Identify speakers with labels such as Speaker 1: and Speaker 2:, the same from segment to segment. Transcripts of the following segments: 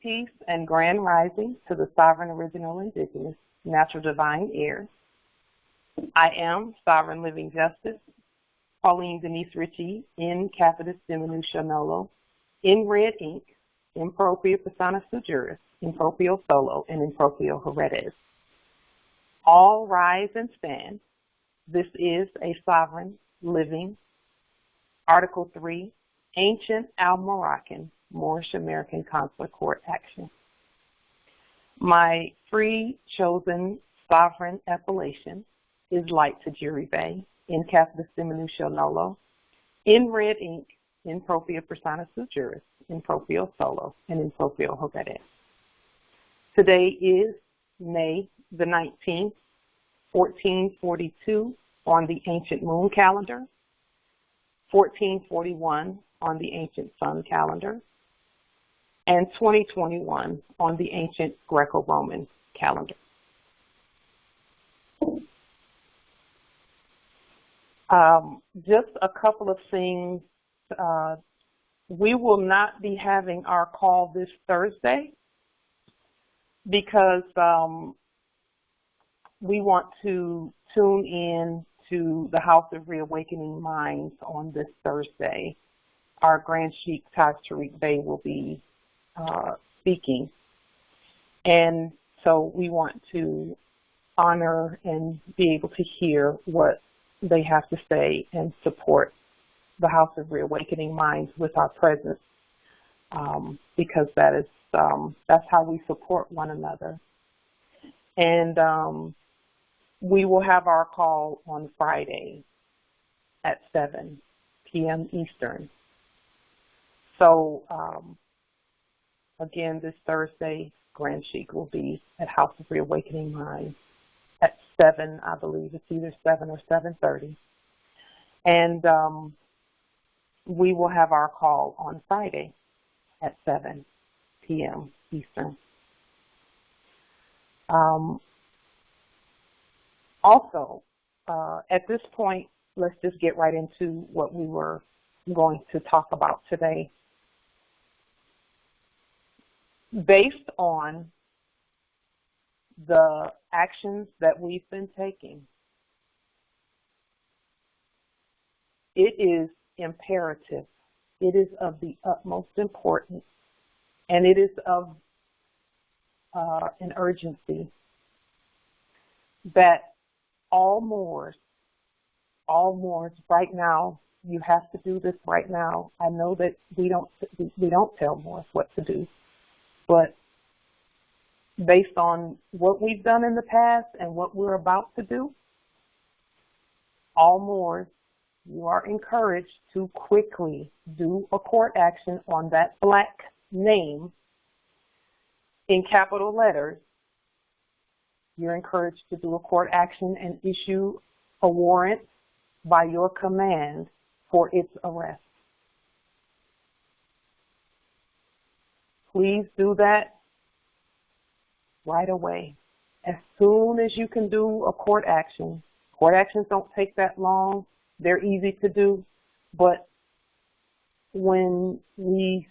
Speaker 1: peace, and grand rising to the sovereign, original, indigenous, natural divine heirs. I am Sovereign Living Justice, Pauline Denise Ritchie, in capitis diminutio nolo, in red ink, in propria persona sui juris, in proprio solo, and in proprio heredes. All rise and stand. This is a sovereign, living, Article 3, ancient Al-Moroccan, Moorish American consular court action. My free chosen sovereign appellation is light to jury bay, in capitis diminutio nolo, in red ink, in propria persona sui juris, in proprio solo, and in proprio heredes. Today is May the 19th, 1442 on the ancient moon calendar, 1441 on the ancient sun calendar, and 2021 on the ancient Greco-Roman calendar. Just a couple of things. We will not be having our call this Thursday because we want to tune in to the House of Reawakening Minds on this Thursday. Our Grand Sheikh Taj Tariq Bey will be speaking. And so we want to honor and be able to hear what they have to say and support the House of Reawakening Minds with our presence, because that is that's how we support one another. And we will have our call on Friday at 7 p.m. Eastern. So again, this Thursday, Grand Sheikh will be at House of Reawakening Minds at 7, I believe. It's either 7 or 7:30. And we will have our call on Friday at 7 p.m. Eastern. Also, at this point, let's just get right into what we were going to talk about today. Based on the actions that we've been taking, it is imperative, it is of the utmost importance, and it is of an urgency that all Moors right now, you have to do this right now. I know that we don't tell Moors what to do, but based on what we've done in the past and what we're about to do, all Moors, you are encouraged to quickly do a court action on that black name in capital letters. You're encouraged to do a court action and issue a warrant by your command for its arrest. Please do that right away. As soon as you can do a court action. Court actions don't take that long. They're easy to do. But when we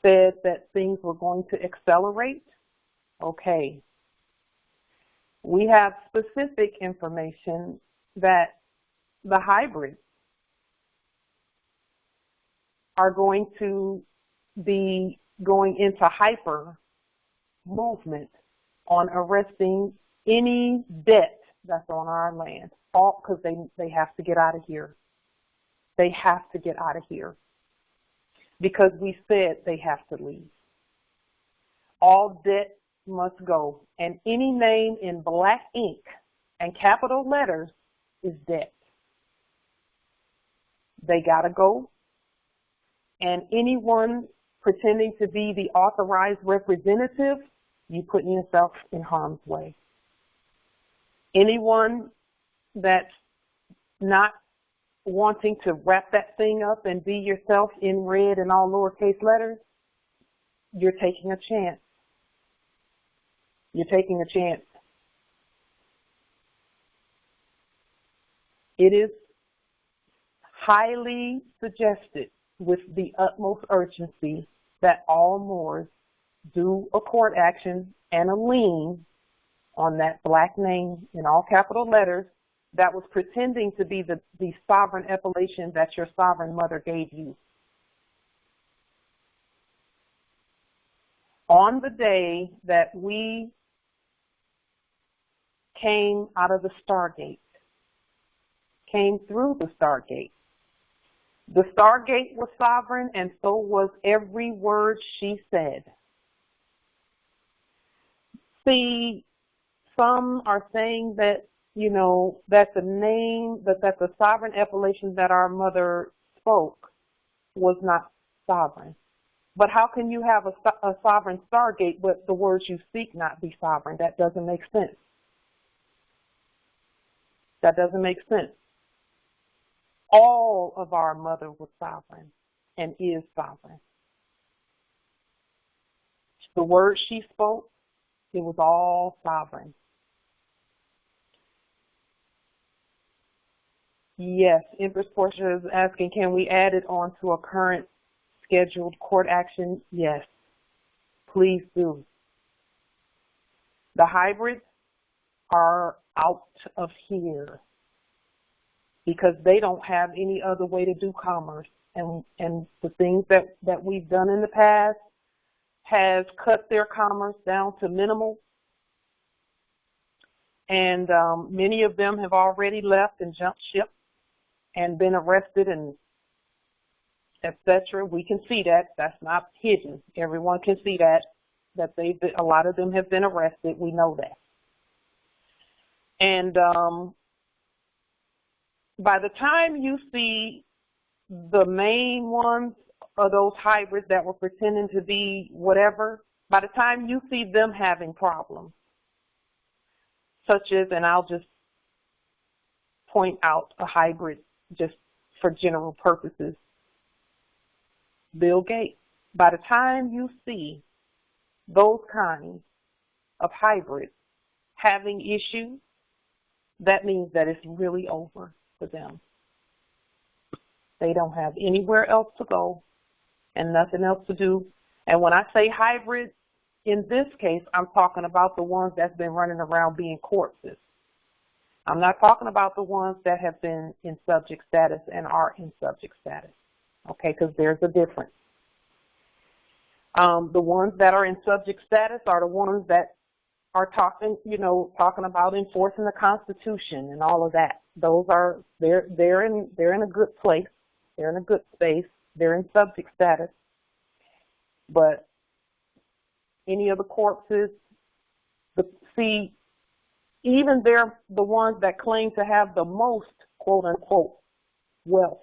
Speaker 1: said that things were going to accelerate, okay, we have specific information that the hybrids are going to be going into hyper movement on arresting any debt that's on our land, all because they have to get out of here. They have to get out of here because we said they have to leave. All debt must go, and any name in black ink and capital letters is debt. They gotta go, and anyone pretending to be the authorized representative, you putting yourself in harm's way. Anyone that's not wanting to wrap that thing up and be yourself in red and all lowercase letters, you're taking a chance. You're taking a chance. It is highly suggested with the utmost urgency that all Moors do a court action and a lien on that black name in all capital letters that was pretending to be the sovereign appellation that your sovereign mother gave you. On the day that we came out of the Stargate, came through the Stargate was sovereign, and so was every word she said. See, some are saying that, you know, that the name, that the sovereign appellation that our mother spoke was not sovereign. But how can you have a sovereign Stargate but the words you speak not be sovereign? That doesn't make sense. That doesn't make sense. All of our mother was sovereign and is sovereign. The words she spoke, it was all sovereign. Yes, Empress Portia is asking, can we add it on to a current scheduled court action? Yes, please do. The hybrids are out of here because they don't have any other way to do commerce. And the things that we've done in the past has cut their commerce down to minimal. And many of them have already left and jumped ship and been arrested and etc. We can see that. That's not hidden. Everyone can see that a lot of them have been arrested. We know that. And by the time you see the main ones of those hybrids that were pretending to be whatever, by the time you see them having problems, such as, and I'll just point out a hybrid just for general purposes, Bill Gates. By the time you see those kinds of hybrids having issues, that means that it's really over for them. They don't have anywhere else to go and nothing else to do. And when I say hybrid, in this case, I'm talking about the ones that's been running around being corpses. I'm not talking about the ones that have been in subject status and are in subject status, okay, because there's a difference. The ones that are in subject status are the ones that are talking about enforcing the Constitution and all of that. Those are, they're in a good place. They're in a good space. They're in subject status. But any of the corpses, even they're the ones that claim to have the most, quote unquote, wealth.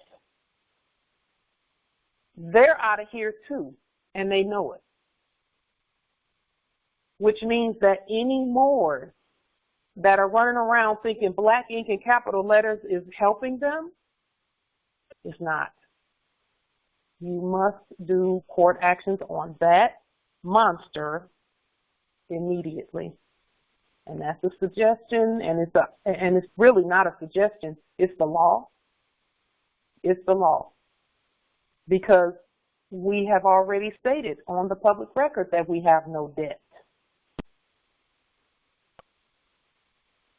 Speaker 1: They're out of here too, and they know it. Which means that any more that are running around thinking black ink and capital letters is helping them, is not. You must do court actions on that monster immediately. And that's a suggestion, and it's really not a suggestion. It's the law. It's the law. Because we have already stated on the public record that we have no debt.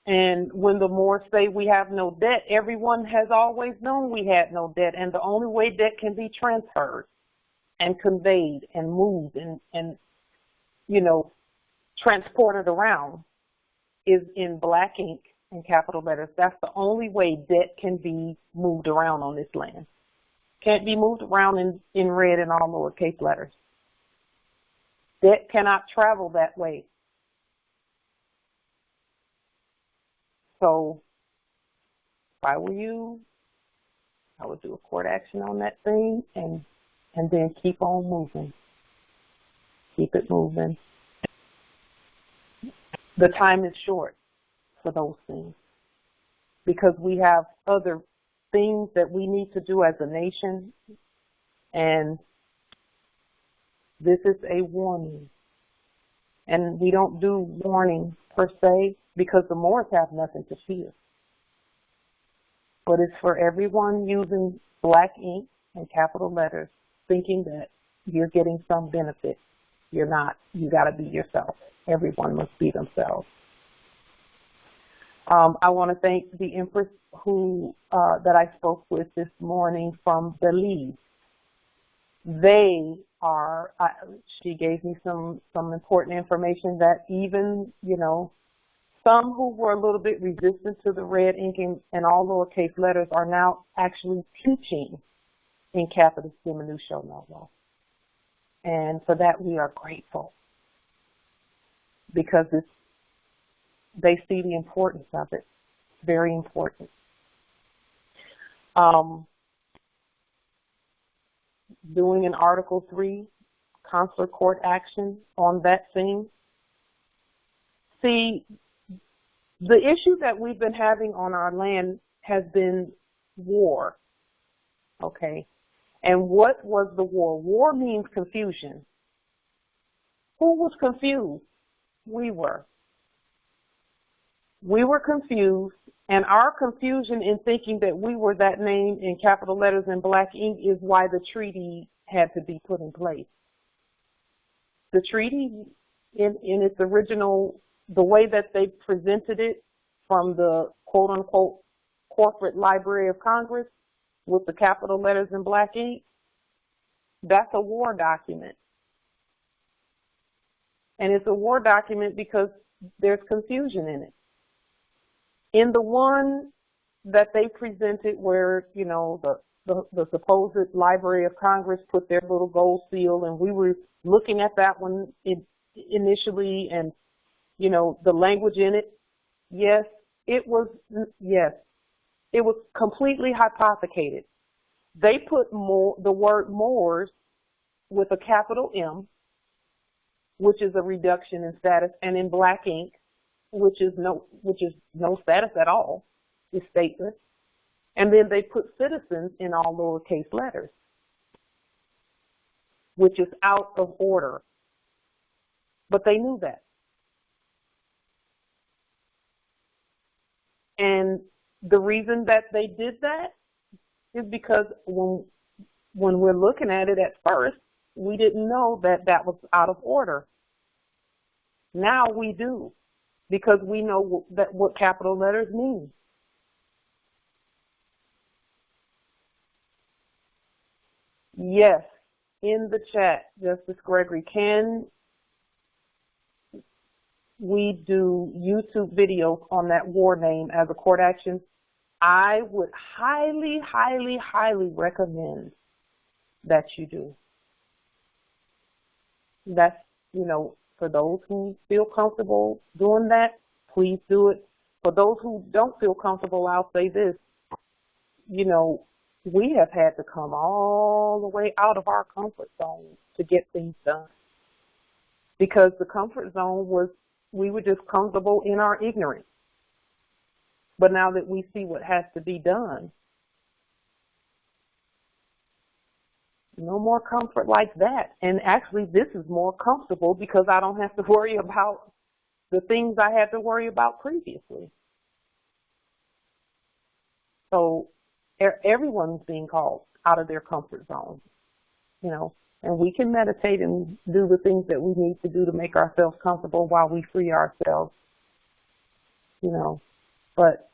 Speaker 1: And when the Moors say we have no debt, everyone has always known we had no debt. And the only way debt can be transferred and conveyed and moved and transported around is in black ink and capital letters. That's the only way debt can be moved around on this land. Can't be moved around in red and all lowercase letters. Debt cannot travel that way. So if I were you, I would do a court action on that thing and then keep on moving. Keep it moving. The time is short for those things because we have other things that we need to do as a nation, and this is a warning. And we don't do warning per se because the Moors have nothing to fear. But it's for everyone using black ink and capital letters thinking that you're getting some benefit. You're not. You got to be yourself. Everyone must be themselves. I want to thank the Empress that I spoke with this morning from Belize. They are, she gave me some important information that even, some who were a little bit resistant to the red ink and all lowercase letters are now actually teaching in capitis, diminutio, nolo. And for that we are grateful, because they see the importance of it. It's very important. Doing an Article 3 consular court action on that thing. See, the issue that we've been having on our land has been war, okay? And what was the war? War means confusion. Who was confused? We were. We were confused, and our confusion in thinking that we were that name in capital letters in black ink is why the treaty had to be put in place. The treaty, in its original, the way that they presented it from the quote-unquote corporate Library of Congress with the capital letters in black ink, that's a war document. And it's a war document because there's confusion in it. In the one that they presented where, the supposed Library of Congress put their little gold seal, and we were looking at that one initially, and, the language in it, yes, it was completely hypothecated. They put the word Moors with a capital M, which is a reduction in status, and in black ink, which is no status at all, is stateless. And then they put citizens in all lowercase letters, which is out of order. But they knew that. And the reason that they did that is because when we're looking at it at first, we didn't know that that was out of order. Now we do, because we know what capital letters mean. Yes, in the chat, Justice Gregory, can we do YouTube videos on that war name as a court action? I would highly, highly, highly recommend that you do. That's, for those who feel comfortable doing that, please do it. For those who don't feel comfortable, I'll say this. We have had to come all the way out of our comfort zone to get things done. Because the comfort zone was, we were just comfortable in our ignorance. But now that we see what has to be done, no more comfort like that. And actually, this is more comfortable because I don't have to worry about the things I had to worry about previously. So everyone's being called out of their comfort zone, and we can meditate and do the things that we need to do to make ourselves comfortable while we free ourselves, but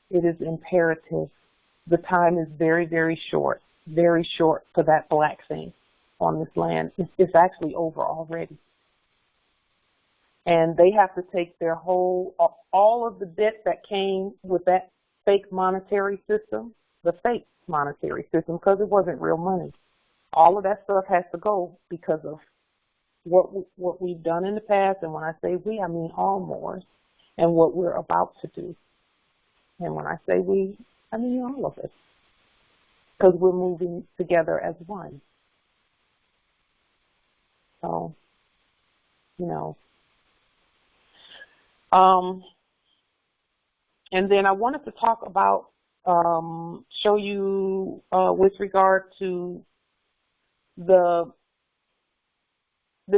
Speaker 1: it is imperative. The time is very, very short for that black thing on this land. It's actually over already. And they have to take their all of the debt that came with that fake monetary system, the fake monetary system, because it wasn't real money. All of that stuff has to go because of what we've done in the past. And when I say we, I mean all Moors, and what we're about to do. And when I say we, I mean all of it, because we're moving together as one. So, and then I wanted to talk about, show you with regard to the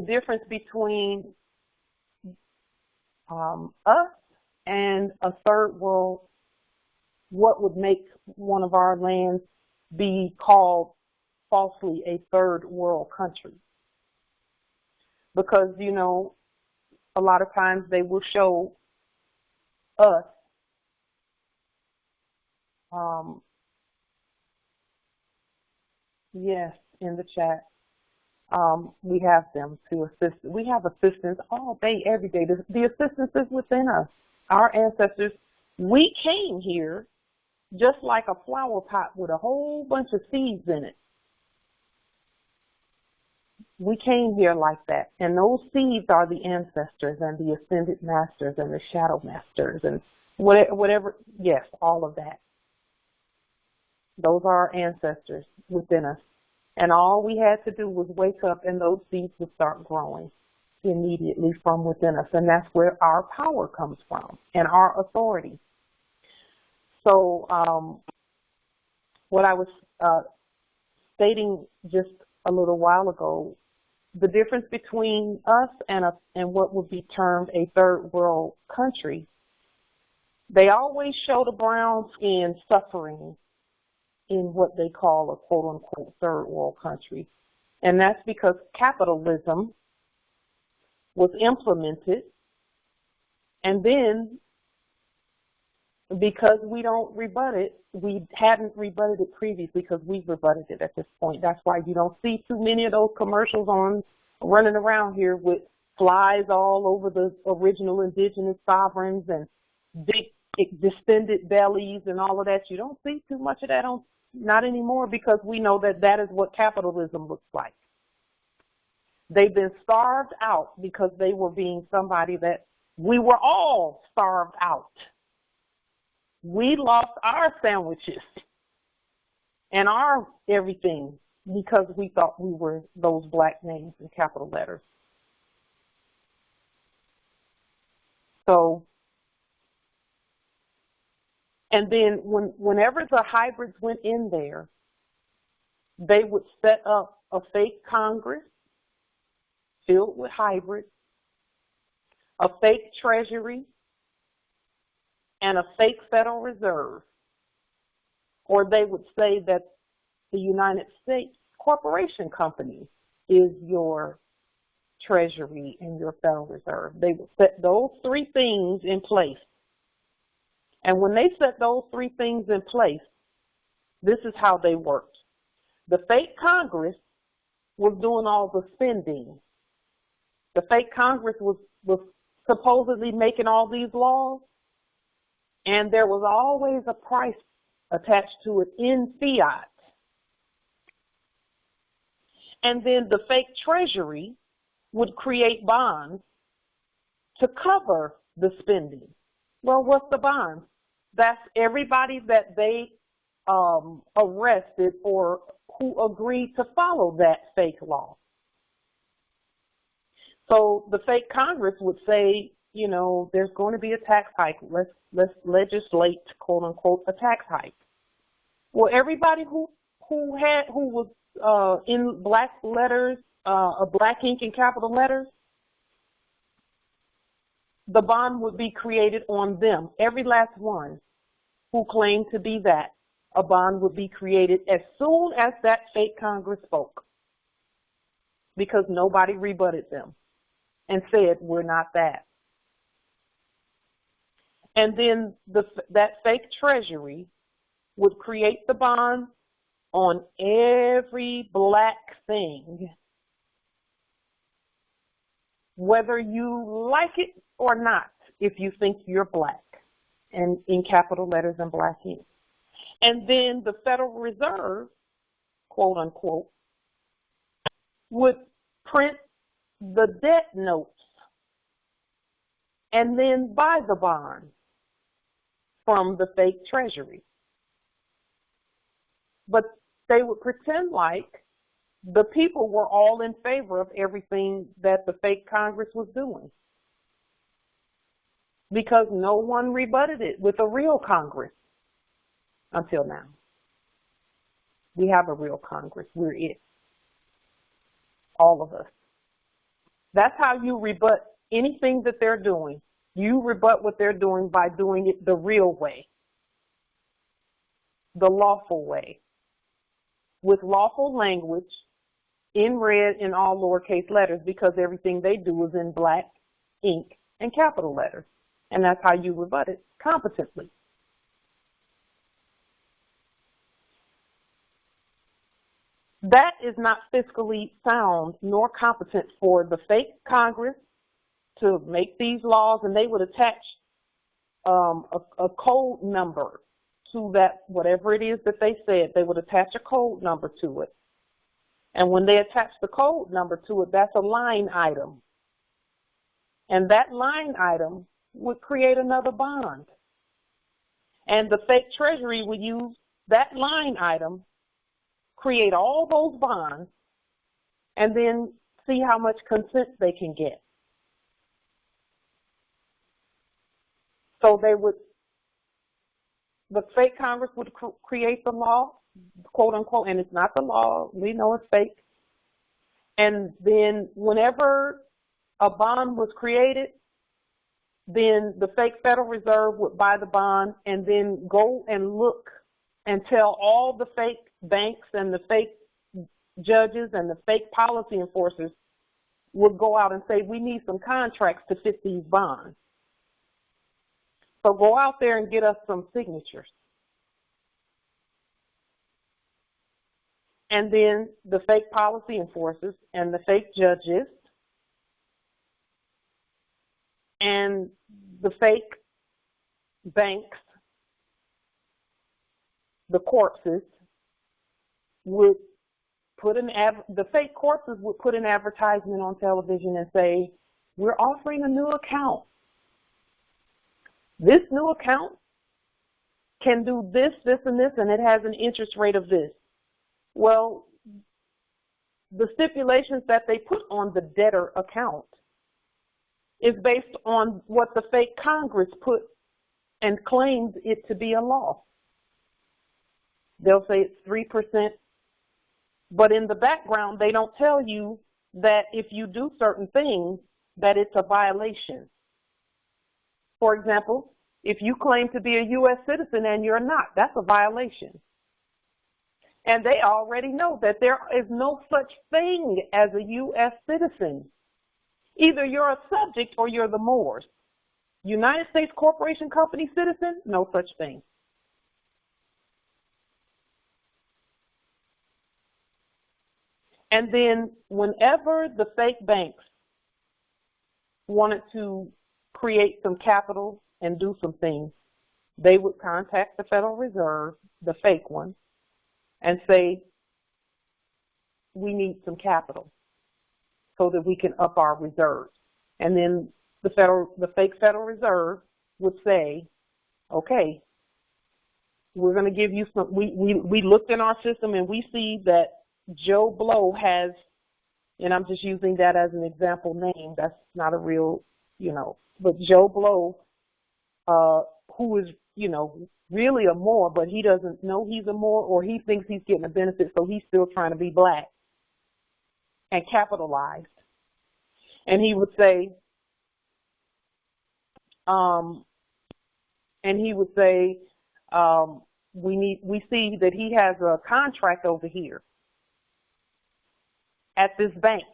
Speaker 1: difference between us and a third world, what would make one of our lands be called falsely a third world country. Because, you know, a lot of times they will show us yes, in the chat. We have them to assist. We have assistants all day, every day. The assistance is within us. Our ancestors, we came here just like a flower pot with a whole bunch of seeds in it. We came here like that. And those seeds are the ancestors and the ascended masters and the shadow masters and whatever, yes, all of that. Those are our ancestors within us. And all we had to do was wake up and those seeds would start growing immediately from within us. And that's where our power comes from and our authority. So what I was stating just a little while ago, the difference between us and what would be termed a third world country, they always show the brown skin suffering in what they call a quote-unquote third world country. And that's because capitalism was implemented, and then because we don't rebut it, we hadn't rebutted it previously because we've rebutted it at this point. That's why you don't see too many of those commercials running around here with flies all over the original indigenous sovereigns and big distended bellies and all of that. You don't see too much of that not anymore, because we know that that is what capitalism looks like. They've been starved out because they were being somebody that we were all starved out. We lost our sandwiches and our everything because we thought we were those black names in capital letters. So, and then whenever the hybrids went in there, they would set up a fake Congress filled with hybrids, a fake treasury, and a fake Federal Reserve. Or they would say that the United States Corporation Company is your treasury and your Federal Reserve. They would set those three things in place. And when they set those three things in place, this is how they worked. The fake Congress was doing all the spending. The fake Congress was supposedly making all these laws, and there was always a price attached to it in fiat. And then the fake treasury would create bonds to cover the spending. Well, what's the bonds? That's everybody that they arrested or who agreed to follow that fake law. So the fake Congress would say, you know, there's going to be a tax hike. Let's legislate, quote unquote, a tax hike. Well, everybody who was in black letters, black ink in capital letters, the bond would be created on them. Every last one who claimed to be that, a bond would be created as soon as that fake Congress spoke, because nobody rebutted them and said, we're not that. And then that fake treasury would create the bond on every black thing, whether you like it or not, if you think you're black, and in capital letters and black ink. And then the Federal Reserve, quote unquote, would print the debt notes and then buy the bonds from the fake treasury. But they would pretend like the people were all in favor of everything that the fake Congress was doing, because no one rebutted it with a real Congress until now. We have a real Congress. We're it. All of us. That's how you rebut anything that they're doing. You rebut what they're doing by doing it the real way, the lawful way. with lawful language in red in all lowercase letters, because everything they do is in black ink and capital letters. And that's how you rebut it competently. That is not fiscally sound nor competent for the fake Congress to make these laws, and they would attach a code number to that, whatever it is that they said. They would attach a code number to it. And when they attach the code number to it, that's a line item. And that line item would create another bond. And the fake treasury would use that line item, create all those bonds, and then see how much consent they can get. So they would, the fake Congress would create the law, quote unquote, and it's not the law, we know it's fake. And then whenever a bond was created, then the fake Federal Reserve would buy the bond and then go and look and tell all the fake banks and the fake judges and the fake policy enforcers would go out and say, we need some contracts to fit these bonds. So go out there and get us some signatures. And then the fake policy enforcers and the fake judges and the fake banks, the corpses, would put the fake corpses would put an advertisement on television and say, we're offering a new account. This new account can do this, this, and this, and it has an interest rate of this. Well, the stipulations that they put on the debtor account is based on what the fake Congress put and claimed it to be a law. They'll say it's 3%, but in the background, they don't tell you that if you do certain things, that it's a violation. For example, if you claim to be a U.S. citizen and you're not, that's a violation. And they already know that there is no such thing as a U.S. citizen. Either you're a subject or you're the Moors. United States Corporation Company citizen, no such thing. And then whenever the fake banks wanted to create some capital and do some things, they would contact the Federal Reserve, the fake one, and say, we need some capital so that we can up our reserves. And then the fake Federal Reserve would say, okay, we're going to give you some, we looked in our system and we see that Joe Blow has, and I'm just using that as an example name, that's not a real, but Joe Blow, who is, really a Moor, but he doesn't know he's a Moor, or he thinks he's getting a benefit, so he's still trying to be black and capitalized. And he would say, we see that he has a contract over here at this bank.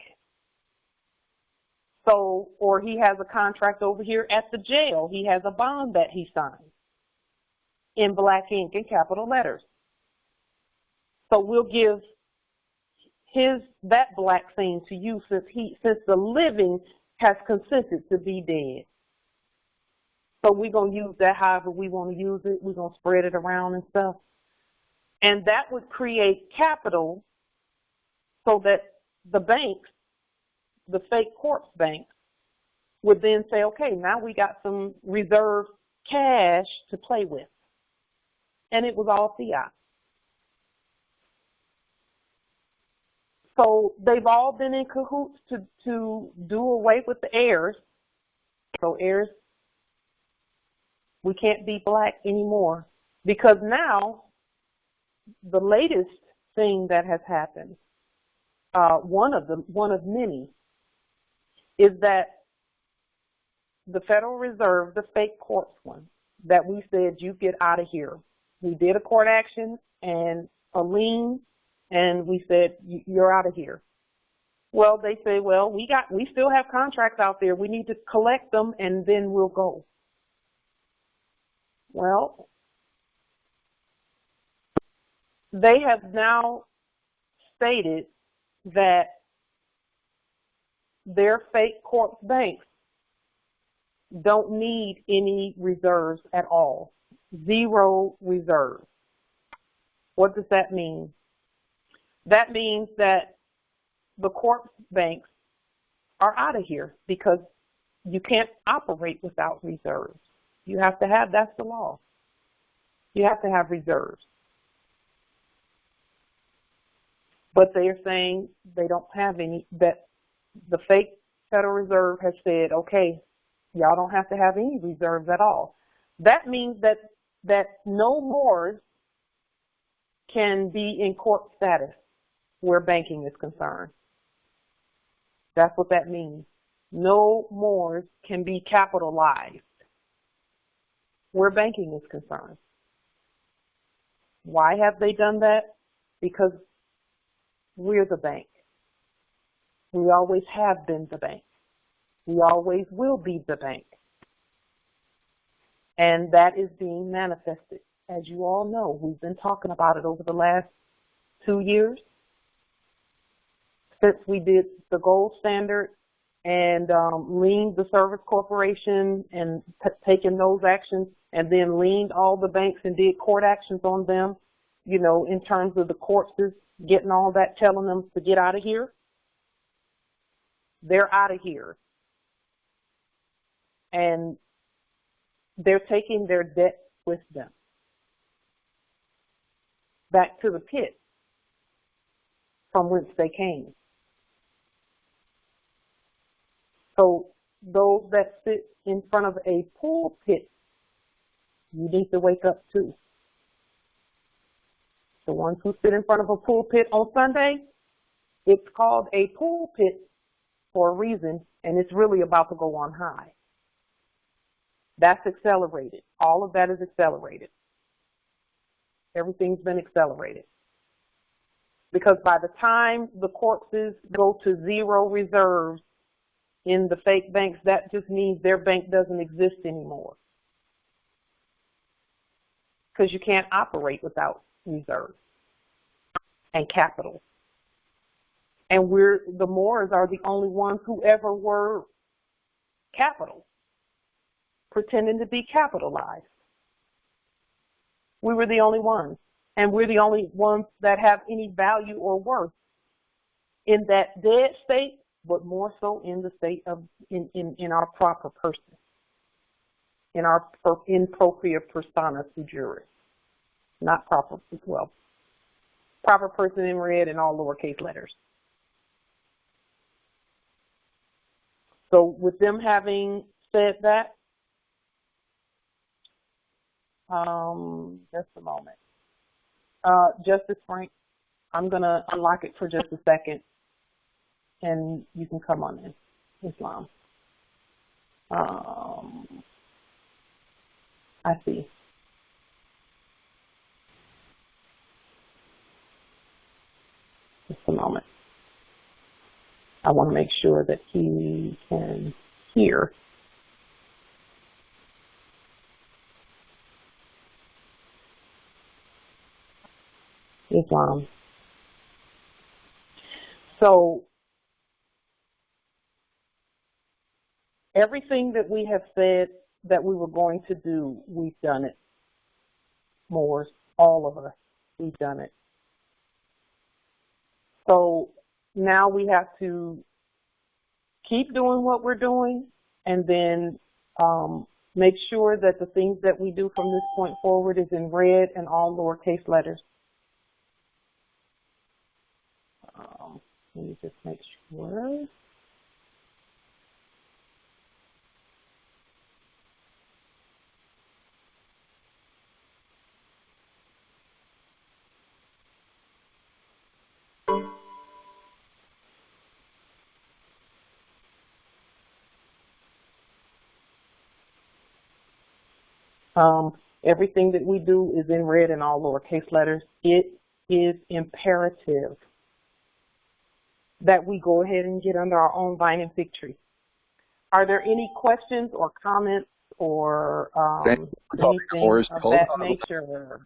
Speaker 1: So, or he has a contract over here at the jail. He has a bond that he signed in black ink and capital letters. So we'll give that black thing to you since the living has consented to be dead. So we're going to use that however we want to use it. We're going to spread it around and stuff. And that would create capital so that the banks, the fake corpse banks, would then say, okay, now we got some reserve cash to play with. And it was all fiat. So they've all been in cahoots to do away with the heirs. So heirs, we can't be black anymore, because now the latest thing that has happened, one of many, is that the Federal Reserve, the fake corpse one, that we said you get out of here. We did a court action and a lien, and we said, you're out of here. Well, they say, well, we still have contracts out there. We need to collect them, and then we'll go. Well, they have now stated that their fake corp banks don't need any reserves at all. 0 reserves. What does that mean? That means that the corp banks are out of here because you can't operate without reserves. You have to have, that's the law. You have to have reserves. But they are saying they don't have any, that the fake Federal Reserve has said, okay, y'all don't have to have any reserves at all. That means that no mores can be in corp status where banking is concerned. That's what that means. No mores can be capitalized where banking is concerned. Why have they done that? Because we're the bank. We always have been the bank. We always will be the bank. And that is being manifested. As you all know, we've been talking about it over the last 2 years since we did the gold standard and leaned the service corporation and taken those actions, and then leaned all the banks and did court actions on them, you know, in terms of the corpses, getting all that, telling them to get out of here. They're out of here. And they're taking their debt with them back to the pit from whence they came. So those that sit in front of a pulpit, you need to wake up too. The ones who sit in front of a pulpit on Sunday, it's called a pulpit for a reason, and it's really about to go on high. That's accelerated. All of that is accelerated. Everything's been accelerated. Because by the time the corpses go to 0 reserves in the fake banks, that just means their bank doesn't exist anymore. Because you can't operate without reserves and capital. And the Moors are the only ones who ever were capital, pretending to be capitalized. We were the only ones. And we're the only ones that have any value or worth in that dead state, but more so in the state of, in our proper person, in propria persona sui juris. Not proper, well, proper person in red and all lowercase letters. So with them having said that, just a moment. Justice Frank, I'm going to unlock it for just a second, and you can come on in, Islam. I see. Just a moment. I want to make sure that he can hear. Islam. So everything that we have said that we were going to do, we've done it. Moors, all of us, we've done it. So now we have to keep doing what we're doing, and then make sure that the things that we do from this point forward is in red and all lowercase letters. Let me just make sure. Everything that we do is in red and all lowercase letters. It, is imperative that we go ahead and get under our own vine and fig tree. Are there any questions or comments or anything of that nature?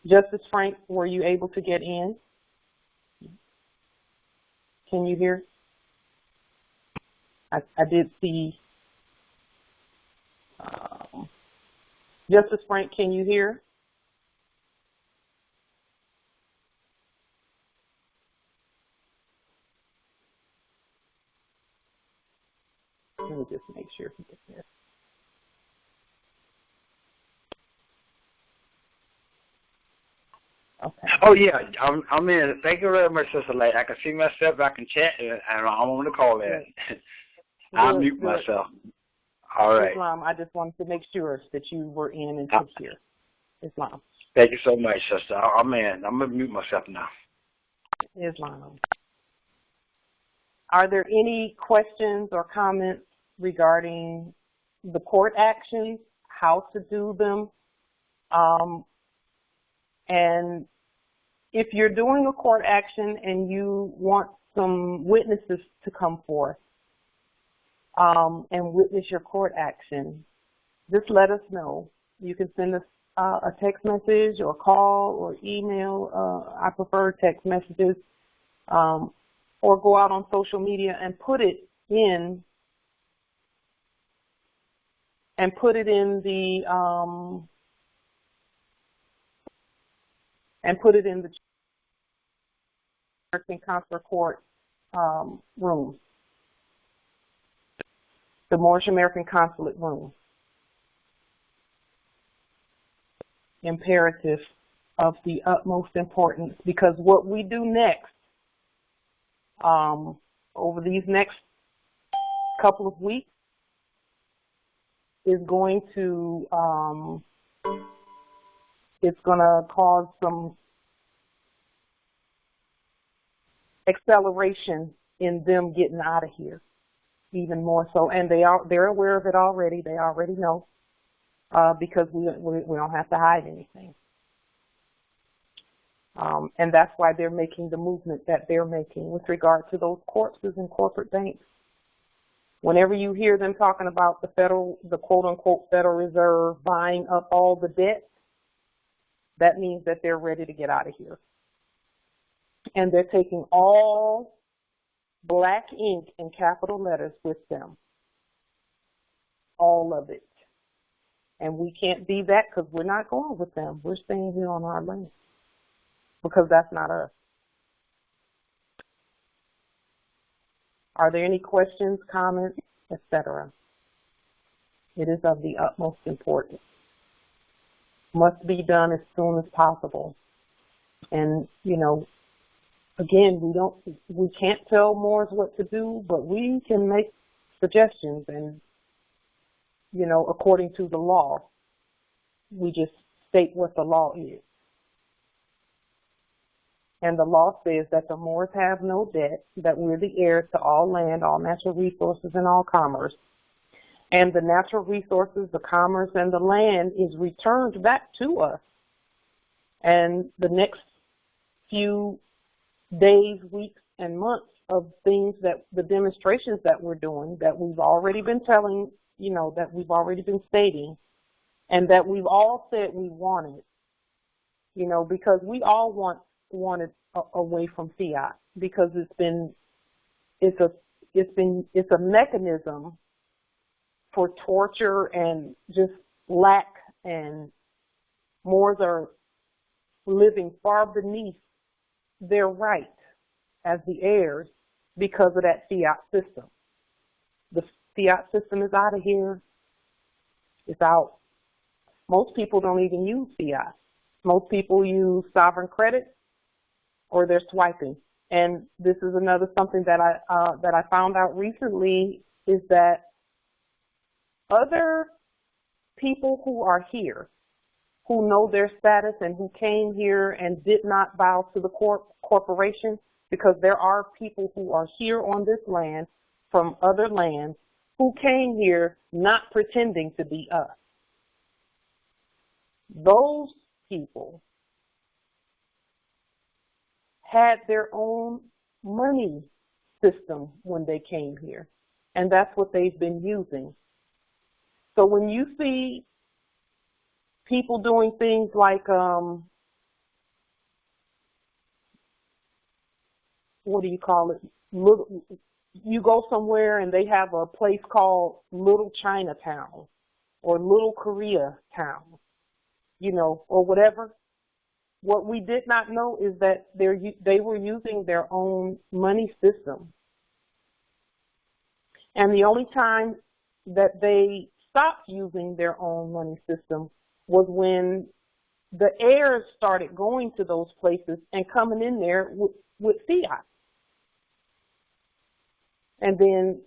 Speaker 1: Justice Frank, were you able to get in? Can you hear? I did see. Justice Frank, can you hear? Let me just make sure he gets there. Okay.
Speaker 2: Oh yeah, I'm in. Thank you very much, Sister Lay. I can see myself. I can chat, and I'm on the call in. I'll mute myself. All right.
Speaker 1: Islam, I just wanted to make sure that you were in and could hear. Islam.
Speaker 2: Thank you so much, Sister. I'm in. I'm going to mute myself now.
Speaker 1: Islam. Are there any questions or comments regarding the court actions, how to do them? And if you're doing a court action and you want some witnesses to come forth and witness your court action, just let us know. You can send us a text message or call or email. I prefer text messages, or go out on social media and put it in the American Consular Court room, the Moorish American Consulate room. Imperative of the utmost importance, because what we do next, over these next couple of weeks, is going to it's going to cause some acceleration in them getting out of here, even more so. And they're aware of it already. They already know, because we don't have to hide anything. And that's why they're making the movement that they're making with regard to those corpses and corporate banks. Whenever you hear them talking about the quote-unquote Federal Reserve buying up all the debt, that means that they're ready to get out of here. And they're taking all black ink in capital letters with them. All of it. And we can't be that because we're not going with them. We're staying here on our land because that's not us. Are there any questions, comments, etc.? It is of the utmost importance. Must be done as soon as possible. And, you know, again, we can't tell Moors what to do, but we can make suggestions and, you know, according to the law, we just state what the law is. And the law says that the Moors have no debt, that we're the heirs to all land, all natural resources, and all commerce. And the natural resources, the commerce, and the land is returned back to us. And the next few days, weeks, and months of things that the demonstrations that we're doing, that we've already been telling, you know, that we've already been stating, and that we've all said we wanted, you know, because we all wanted away from fiat, because it's a mechanism for torture and just lack, and Moors are living far beneath their right as the heirs because of that fiat system. The fiat system is out of here. It's out. Most people don't even use fiat. Most people use sovereign credit or they're swiping. And this is another something that I found out recently, is that other people who are here, who know their status and who came here and did not bow to the corporation, because there are people who are here on this land from other lands who came here not pretending to be us. Those people had their own money system when they came here, and that's what they've been using. So when you see people doing things like, what do you call it? You go somewhere and they have a place called Little Chinatown or Little Korea Town, you know, or whatever. What we did not know is that they were using their own money system. And the only time that they stopped using their own money system was when the heirs started going to those places and coming in there with fiat. And then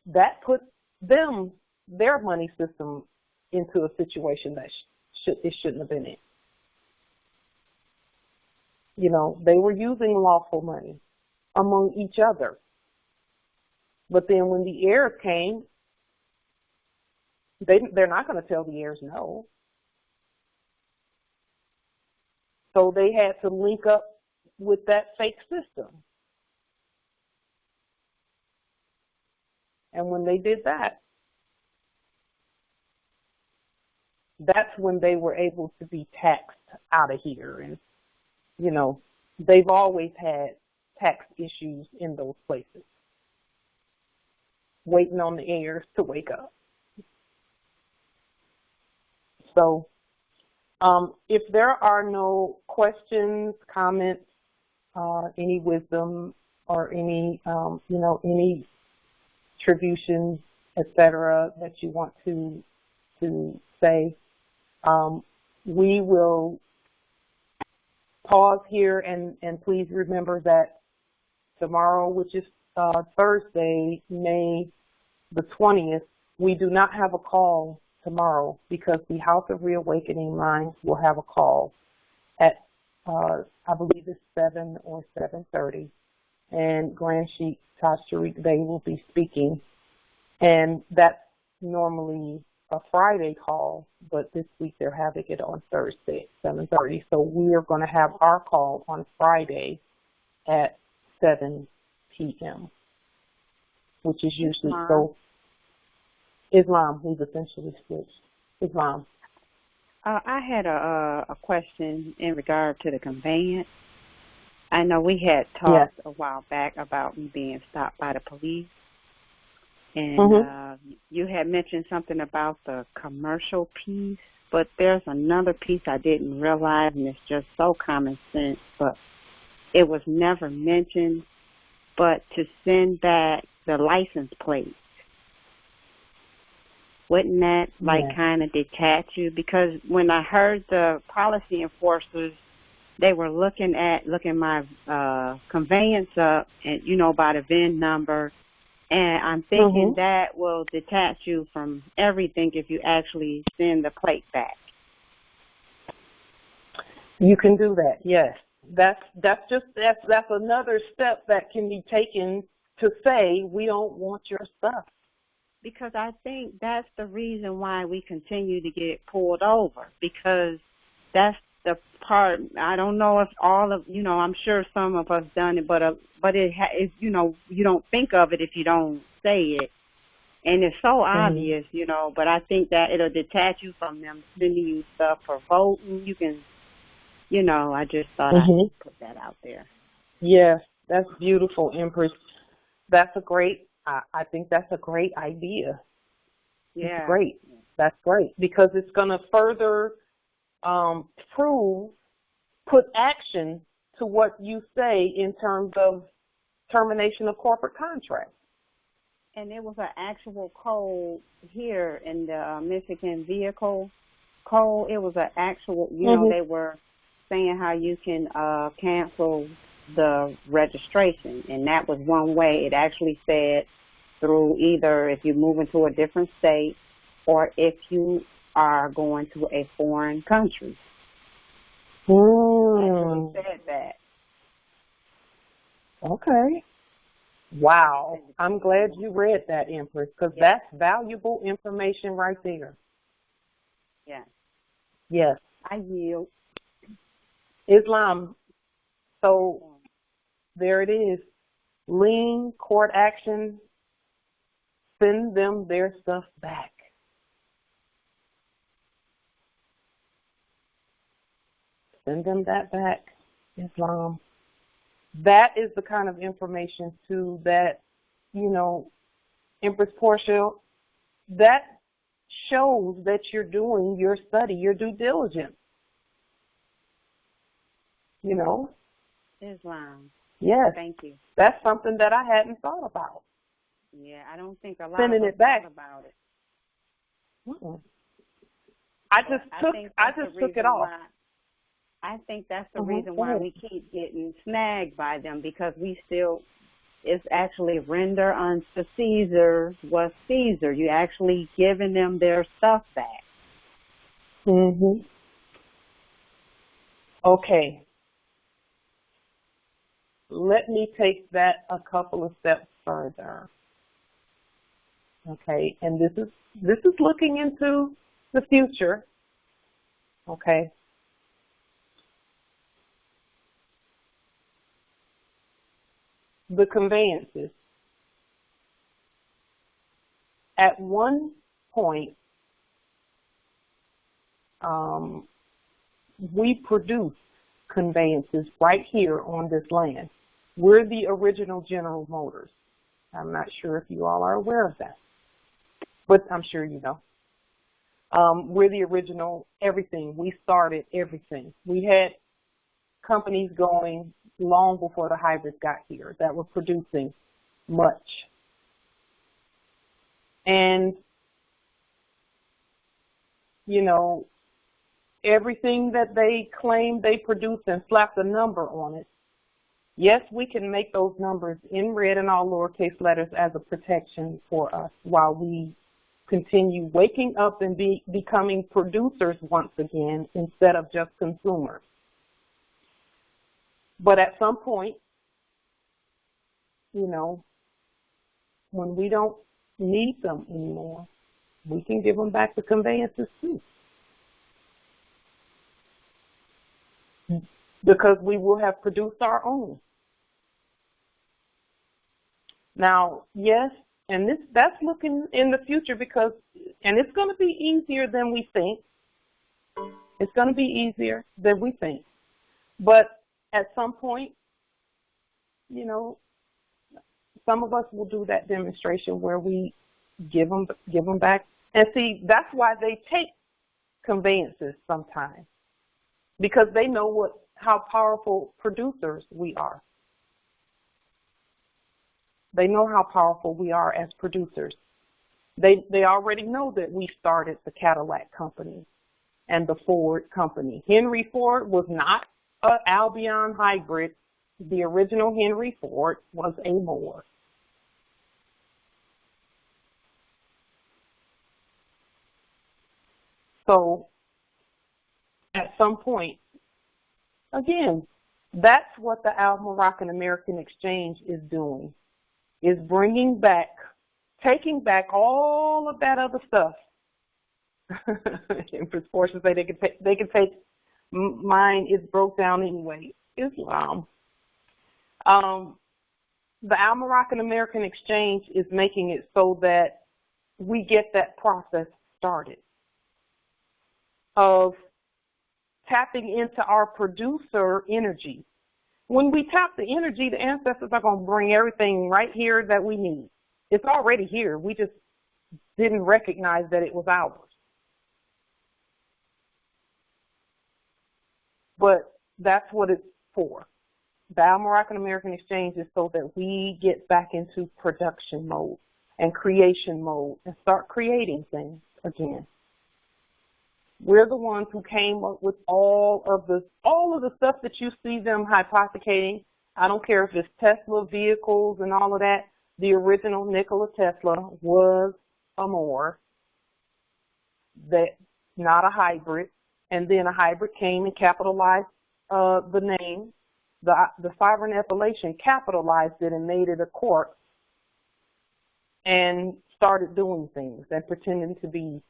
Speaker 1: that put their money system into a situation that it shouldn't have been in. You know, they were using lawful money among each other. But then when the heirs came, they're not going to tell the heirs no. So they had to link up with that fake system. And when they did that, that's when they were able to be taxed out of here. And, you know, they've always had tax issues in those places, waiting on the heirs to wake up. So if there are no questions, comments, any wisdom, or any, you know, any attributions, etc., that you want to say, we will pause here, and please remember that tomorrow, which is Thursday, May the 20th, we do not have a call tomorrow because the House of Reawakening lines will have a call at, I believe it's 7 or 7:30, and Grand Sheik Tashariq, they will be speaking, and that's normally a Friday call, but this week they're having it on Thursday at 7:30, so we are going to have our call on Friday at 7 p.m., which is usually so. Islam, who's essentially switched. Islam.
Speaker 3: I had a question in regard to the conveyance. I know we had talked a while back about me being stopped by the police, and you had mentioned something about the commercial piece, but there's another piece I didn't realize, and it's just so common sense, but it was never mentioned, but to send back the license plate. Wouldn't that, like, kind of detach you? Because when I heard the policy enforcers, they were looking my conveyance up, and, you know, by the VIN number, and I'm thinking that will detach you from everything if you actually send the plate back.
Speaker 1: You can do that, yes. That's another step that can be taken to say we don't want your stuff.
Speaker 3: Because I think that's the reason why we continue to get pulled over, because that's the part. I don't know if all of, you know, I'm sure some of us done it, but it's, you know, you don't think of it if you don't say it. And it's so obvious, you know, but I think that it'll detach you from them sending you stuff for voting. You can, you know, I just thought I'd put that out there.
Speaker 1: Yes, that's beautiful, Empress. That's a great, I think that's a great idea.
Speaker 3: Yeah.
Speaker 1: It's great. That's great, because it's going to further put action to what you say in terms of termination of corporate contracts.
Speaker 3: And there was an actual code here in the Michigan vehicle code. It was an actual, you know, they were saying how you can cancel the registration, and that was one way. It actually said through either if you move into a different state or if you are going to a foreign country. It actually said that.
Speaker 1: Okay. Wow. I'm glad you read that, Empress, because that's valuable information right there.
Speaker 3: Yes.
Speaker 1: Yes.
Speaker 3: I yield.
Speaker 1: Islam. So there it is. Lien, court action, send them their stuff back. Send them that back, Islam. That is the kind of information, too, that, you know, Empress Portia, that shows that you're doing your study, your due diligence. You know?
Speaker 3: Islam.
Speaker 1: Yes.
Speaker 3: Thank you.
Speaker 1: That's something that I hadn't thought about.
Speaker 3: Yeah, I don't think a lot
Speaker 1: Sending
Speaker 3: of
Speaker 1: it
Speaker 3: us
Speaker 1: back.
Speaker 3: thought about it.
Speaker 1: I just took it off.
Speaker 3: I think that's the reason why we keep getting snagged by them, because we still, it's actually render unto Caesar what's Caesar. You're actually giving them their stuff back.
Speaker 1: Mm-hmm. Okay. Let me take that a couple of steps further. Okay, and this is looking into the future. Okay. The conveyances. At one point, we produced conveyances right here on this land. We're the original General Motors. I'm not sure if you all are aware of that, but I'm sure you know. We're the original everything. We started everything. We had companies going long before the hybrids got here that were producing much. And, you know, everything that they claim they produce and slap a number on it, yes, we can make those numbers in red and all lowercase letters as a protection for us while we continue waking up and becoming producers once again instead of just consumers. But at some point, you know, when we don't need them anymore, we can give them back to conveyances too. Because we will have produced our own. Now, yes, and that's looking in the future because, and it's going to be easier than we think. It's going to be easier than we think. But at some point, you know, some of us will do that demonstration where we give them back. And see, that's why they take conveyances sometimes, because they know how powerful producers we are. They know how powerful we are as producers. They already know that we started the Cadillac company and the Ford company. Henry Ford was not an Albion hybrid. The original Henry Ford was a Moore. So at some point, again, that's what the Moroccan American Exchange is doing, is bringing back, taking back all of that other stuff. In proportion, say they can take mine is broke down anyway. Islam. The Moroccan American Exchange is making it so that we get that process started of tapping into our producer energy. When we tap the energy, the ancestors are going to bring everything right here that we need. It's already here. We just didn't recognize that it was ours. But that's what it's for. The Moroccan American Exchange is so that we get back into production mode and creation mode and start creating things again. We're the ones who came up with all of the stuff that you see them hypothecating. I don't care if it's Tesla vehicles and all of that. The original Nikola Tesla was a Moore, not a hybrid. And then a hybrid came and capitalized the name. The sovereign appellation capitalized it and made it a corpse and started doing things and pretending to be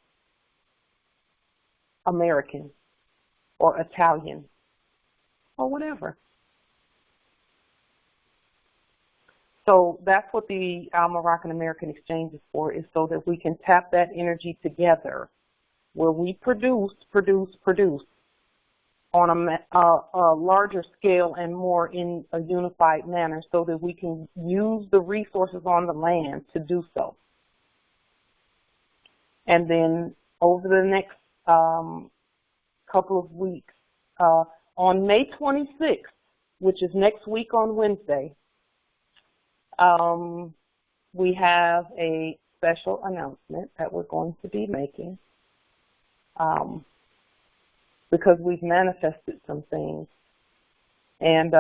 Speaker 1: American or Italian or whatever. So that's what the Moroccan American Exchange is for, is so that we can tap that energy together where we produce on a larger scale and more in a unified manner so that we can use the resources on the land to do so. And then over the next couple of weeks, on May 26th, which is next week on Wednesday, we have a special announcement that we're going to be making because we've manifested some things. And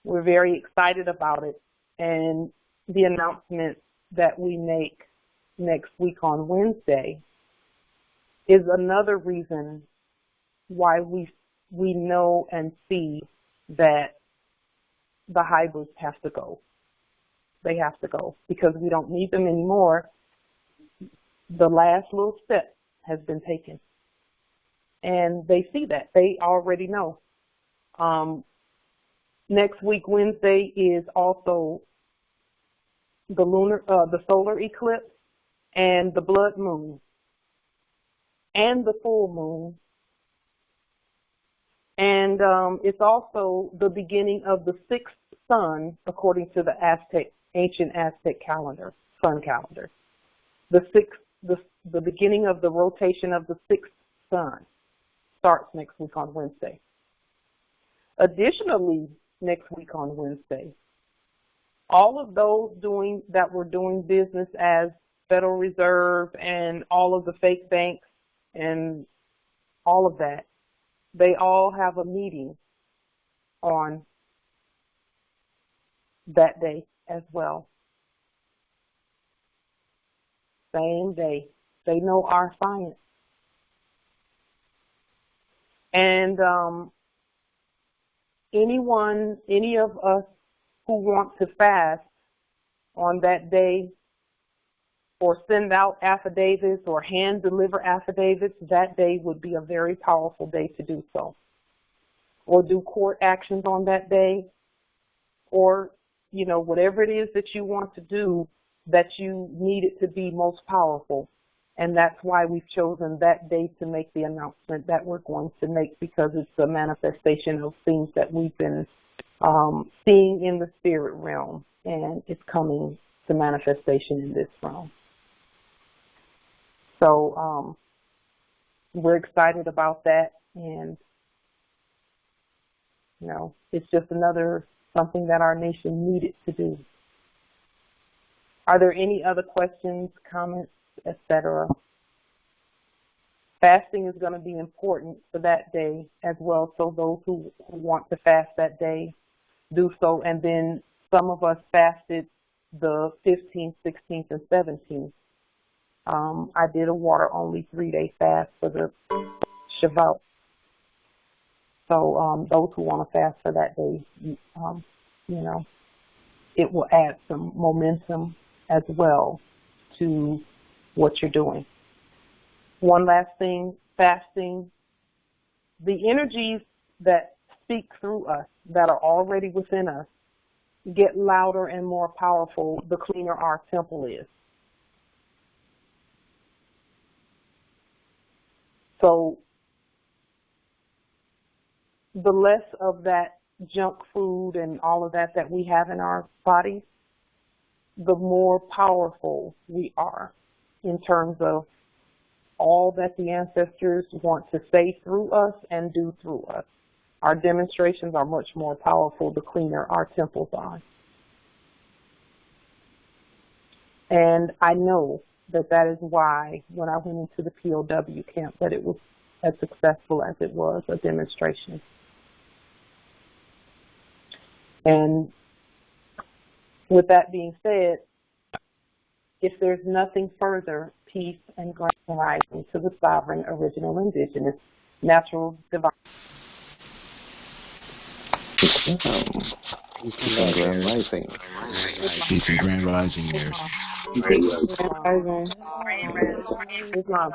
Speaker 1: we're very excited about it. And the announcement that we make next week on Wednesday is another reason why we know and see that the hybrids have to go. They have to go because we don't need them anymore. The last little step has been taken. And they see that. They already know. Next week, Wednesday, is also the solar eclipse and the blood moon and the full moon. And it's also the beginning of the sixth sun, according to the ancient Aztec calendar, sun calendar. The beginning of the rotation of the sixth sun starts next week on Wednesday. Additionally, next week on Wednesday, all of those that were doing business as Federal Reserve and all of the fake banks and all of that, they all have a meeting on that day as well. Same day. They know our science. And any of us who want to fast on that day or send out affidavits or hand deliver affidavits, that day would be a very powerful day to do so. Or do court actions on that day, or, whatever it is that you want to do that you need it to be most powerful. And that's why we've chosen that day to make the announcement that we're going to make, because it's a manifestation of things that we've been seeing in the spirit realm, and it's coming to manifestation in this realm. So we're excited about that, and it's just something that our nation needed to do. Are there any other questions, comments, etc.? Fasting is going to be important for that day as well, so those who want to fast that day do so. And then some of us fasted the 15th, 16th, and 17th. I did a water-only 3-day fast for the Shavuot. So those who want to fast for that day, it will add some momentum as well to what you're doing. One last thing, fasting. The energies that speak through us, that are already within us, get louder and more powerful the cleaner our temple is. So the less of that junk food and all of that we have in our bodies, the more powerful we are in terms of all that the ancestors want to say through us and do through us. Our demonstrations are much more powerful the cleaner our temples are. And I know that is why when I went into the POW camp that it was as successful as it was a demonstration. And with that being said, if there's nothing further, peace and grand rising to the sovereign, original, indigenous, natural, divine.
Speaker 4: Peace and grand rising.
Speaker 5: Peace and grand rising there.
Speaker 1: Islam.